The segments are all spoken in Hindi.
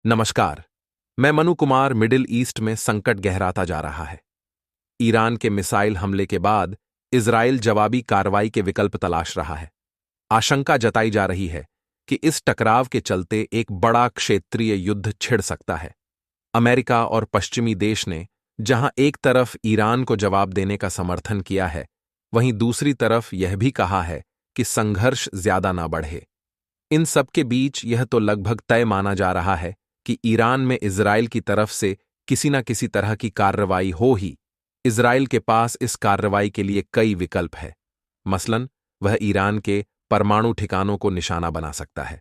नमस्कार। मैं मनु कुमार। मिडिल ईस्ट में संकट गहराता जा रहा है। ईरान के मिसाइल हमले के बाद इजराइल जवाबी कार्रवाई के विकल्प तलाश रहा है। आशंका जताई जा रही है कि इस टकराव के चलते एक बड़ा क्षेत्रीय युद्ध छिड़ सकता है। अमेरिका और पश्चिमी देश ने जहां एक तरफ ईरान को जवाब देने का समर्थन किया है, वहीं दूसरी तरफ यह भी कहा है कि संघर्ष ज्यादा ना बढ़े। इन सब के बीच यह तो लगभग तय माना जा रहा है कि ईरान में इजराइल की तरफ से किसी न किसी तरह की कार्रवाई हो ही। इजराइल के पास इस कार्रवाई के लिए कई विकल्प है। मसलन वह ईरान के परमाणु ठिकानों को निशाना बना सकता है।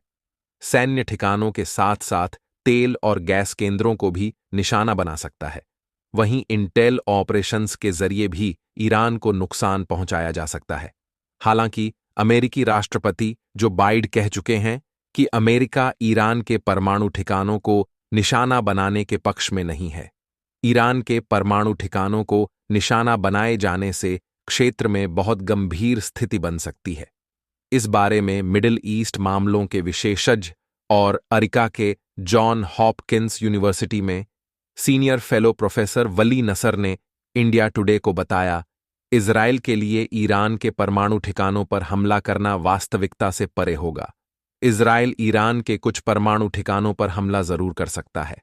सैन्य ठिकानों के साथ साथ तेल और गैस केंद्रों को भी निशाना बना सकता है। वहीं इंटेल ऑपरेशंस के जरिए भी ईरान को नुकसान पहुंचाया जा सकता है। हालांकि अमेरिकी राष्ट्रपति जो बाइडेन कह चुके हैं कि अमेरिका ईरान के परमाणु ठिकानों को निशाना बनाने के पक्ष में नहीं है। ईरान के परमाणु ठिकानों को निशाना बनाए जाने से क्षेत्र में बहुत गंभीर स्थिति बन सकती है। इस बारे में मिडिल ईस्ट मामलों के विशेषज्ञ और अमेरिका के जॉन हॉपकिंस यूनिवर्सिटी में सीनियर फेलो प्रोफेसर वली नसर ने इंडिया टुडे को बताया, इजराइल के लिए ईरान के परमाणु ठिकानों पर हमला करना वास्तविकता से परे होगा। इजराइल ईरान के कुछ परमाणु ठिकानों पर हमला जरूर कर सकता है,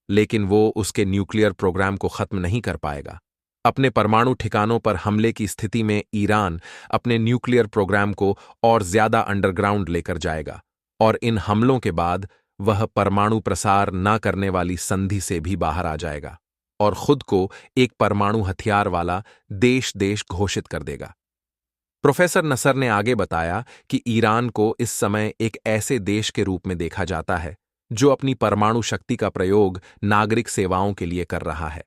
लेकिन वो उसके न्यूक्लियर प्रोग्राम को खत्म नहीं कर पाएगा। अपने परमाणु ठिकानों पर हमले की स्थिति में ईरान अपने न्यूक्लियर प्रोग्राम को और ज्यादा अंडरग्राउंड लेकर जाएगा और इन हमलों के बाद वह परमाणु प्रसार न करने वाली संधि से भी बाहर आ जाएगा और खुद को एक परमाणु हथियार वाला देश घोषित कर देगा। प्रोफेसर नसर ने आगे बताया कि ईरान को इस समय एक ऐसे देश के रूप में देखा जाता है जो अपनी परमाणु शक्ति का प्रयोग नागरिक सेवाओं के लिए कर रहा है।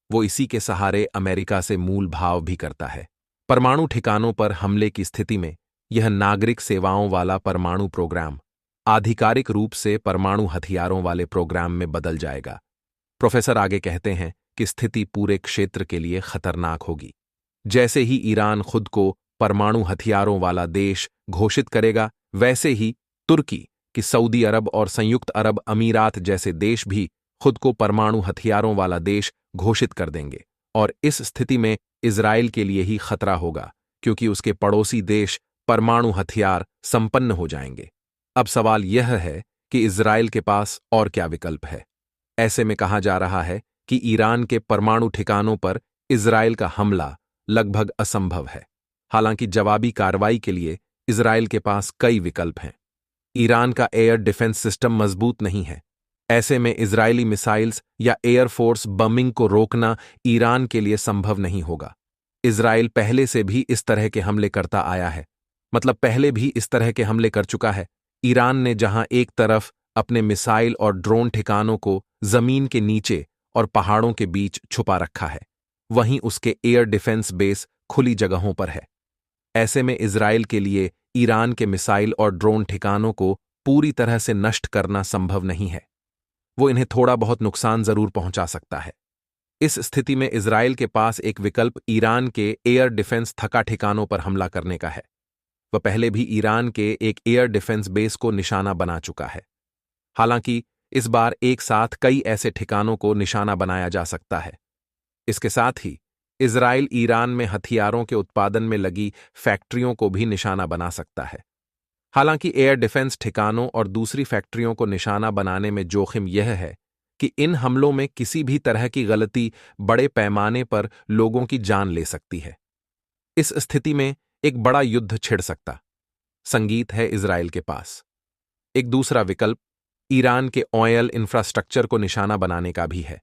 वो इसी के सहारे अमेरिका से मूल भाव भी करता है। परमाणु ठिकानों पर हमले की स्थिति में यह नागरिक सेवाओं वाला परमाणु प्रोग्राम आधिकारिक रूप से परमाणु हथियारों वाले प्रोग्राम में बदल जाएगा। प्रोफेसर आगे कहते हैं कि स्थिति पूरे क्षेत्र के लिए खतरनाक होगी। जैसे ही ईरान खुद को परमाणु हथियारों वाला देश घोषित करेगा, वैसे ही तुर्की कि सऊदी अरब और संयुक्त अरब अमीरात जैसे देश भी खुद को परमाणु हथियारों वाला देश घोषित कर देंगे और इस स्थिति में इजराइल के लिए ही खतरा होगा, क्योंकि उसके पड़ोसी देश परमाणु हथियार संपन्न हो जाएंगे। अब सवाल यह है कि इजराइल के पास और क्या विकल्प है। ऐसे में कहा जा रहा है कि ईरान के परमाणु ठिकानों पर इजराइल का हमला लगभग असंभव है। हालांकि जवाबी कार्रवाई के लिए इजराइल के पास कई विकल्प हैं। ईरान का एयर डिफेंस सिस्टम मजबूत नहीं है। ऐसे में इजरायली मिसाइल्स या एयरफोर्स बमिंग को रोकना ईरान के लिए संभव नहीं होगा। इजराइल पहले से भी इस तरह के हमले करता आया है, मतलब पहले भी इस तरह के हमले कर चुका है। ईरान ने जहां एक तरफ अपने मिसाइल और ड्रोन ठिकानों को जमीन के नीचे और पहाड़ों के बीच छुपा रखा है, वहीं उसके एयर डिफेंस बेस खुली जगहों पर है। ऐसे में इजराइल के लिए ईरान के मिसाइल और ड्रोन ठिकानों को पूरी तरह से नष्ट करना संभव नहीं है। वो इन्हें थोड़ा बहुत नुकसान जरूर पहुंचा सकता है। इस स्थिति में इजराइल के पास एक विकल्प ईरान के एयर डिफेंस थका ठिकानों पर हमला करने का है। वह पहले भी ईरान के एक एयर डिफेंस बेस को निशाना बना चुका है। हालांकि इस बार एक साथ कई ऐसे ठिकानों को निशाना बनाया जा सकता है। इसके साथ ही इजराइल ईरान में हथियारों के उत्पादन में लगी फैक्ट्रियों को भी निशाना बना सकता है। हालांकि एयर डिफेंस ठिकानों और दूसरी फैक्ट्रियों को निशाना बनाने में जोखिम यह है कि इन हमलों में किसी भी तरह की गलती बड़े पैमाने पर लोगों की जान ले सकती है। इस स्थिति में एक बड़ा युद्ध छिड़ सकता। संगीत है इजराइल के पास। एक दूसरा विकल्प ईरान के ऑयल इंफ्रास्ट्रक्चर को निशाना बनाने का भी है।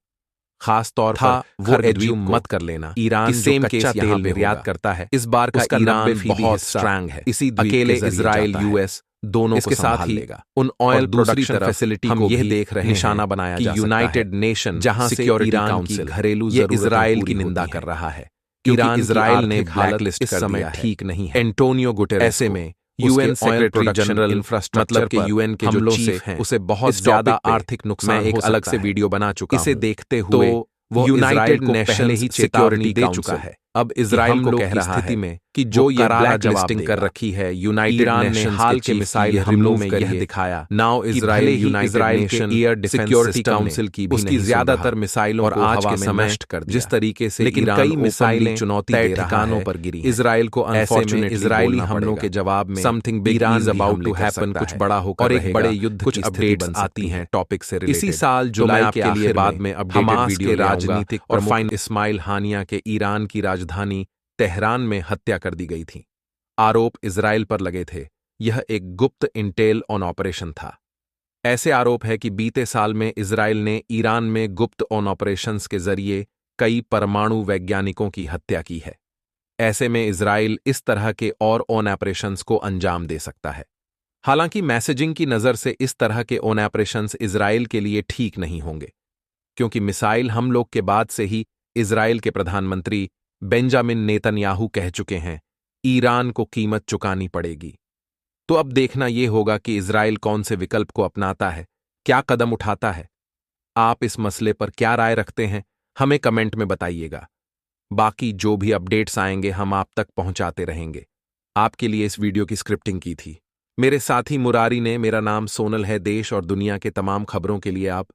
खास तौर पर वो एज्यूम मत कर लेना ईरान जो कच्चा तेल निर्यात करता है, इस बार का ईरान बहुत स्ट्रांग है। इसी अकेले इजराइल यूएस दोनों को साथ ही उन ऑयल प्रोडक्शन फैसिलिटी को यह देख रहे निशाना बनाया जा सकता है। यूनाइटेड नेशन जहां से ईरान की घरेलू इजराइल की निंदा कर रहा है। ईरान इजराइल ने ब्लैकलिस्ट इस समय ठीक नहीं है। एंटोनियो गुटेरेस ऐसे में यूएन सेक्रेटरी जनरल इंफ्रास्ट्रक्चर के यूएन के जो चीफ हैं, उसे बहुत ज्यादा आर्थिक नुकसान एक अलग से वीडियो बना चुका हूं। इसे देखते हुए वो यूनाइटेड नेशन ही चेतावनी दे चुका है अब इजराइल को कह रहा है कि जो ये ब्लैक लिस्टिंग कर रखी है यूनाइटेड नेशंस ने हाल के मिसाइल हमलों में यह दिखाया नाउ इजराइल इजराइल के एयर सिक्योरिटी काउंसिल की उसकी ज्यादातर मिसाइलों और आज के समय कर दिया, जिस तरीके से लेकिन कई मिसाइलें चुनौती दे ठिकानों पर गिरी इजराइल को अनफॉर्चुनेटली इजरायली हमलों के जवाब में something big is about to happen, कुछ बड़ा होकर और एक बड़े युद्ध कुछ अपडेट्स आती हैं टॉपिक से रिलेटेड। इसी साल जुलाई के लिए बाद में अपडेटेड वीडियो के राजनीतिक और फाइन इस्माइल हानिया के ईरान की राजधानी तेहरान में हत्या कर दी गई थी। आरोप इजराइल पर लगे थे। यह एक गुप्त इंटेल ऑन ऑपरेशन था। ऐसे आरोप है कि बीते साल में इजराइल ने ईरान में गुप्त ऑन ऑपरेशंस के जरिए कई परमाणु वैज्ञानिकों की हत्या की है। ऐसे में इजराइल इस तरह के और ऑन ऑपरेशंस को अंजाम दे सकता है। हालांकि मैसेजिंग की नज़र से इस तरह के ऑन ऑपरेशंस इजराइल के लिए ठीक नहीं होंगे, क्योंकि मिसाइल हमलों के बाद से ही इजराइल के प्रधानमंत्री बेंजामिन नेतन्याहू कह चुके हैं ईरान को कीमत चुकानी पड़ेगी। तो अब देखना यह होगा कि इजराइल कौन से विकल्प को अपनाता है, क्या कदम उठाता है। आप इस मसले पर क्या राय रखते हैं, हमें कमेंट में बताइएगा। बाकी जो भी अपडेट्स आएंगे हम आप तक पहुंचाते रहेंगे। आपके लिए इस वीडियो की स्क्रिप्टिंग की थी मेरे साथी मुरारी ने। मेरा नाम सोनल है। देश और दुनिया के तमाम खबरों के लिए आप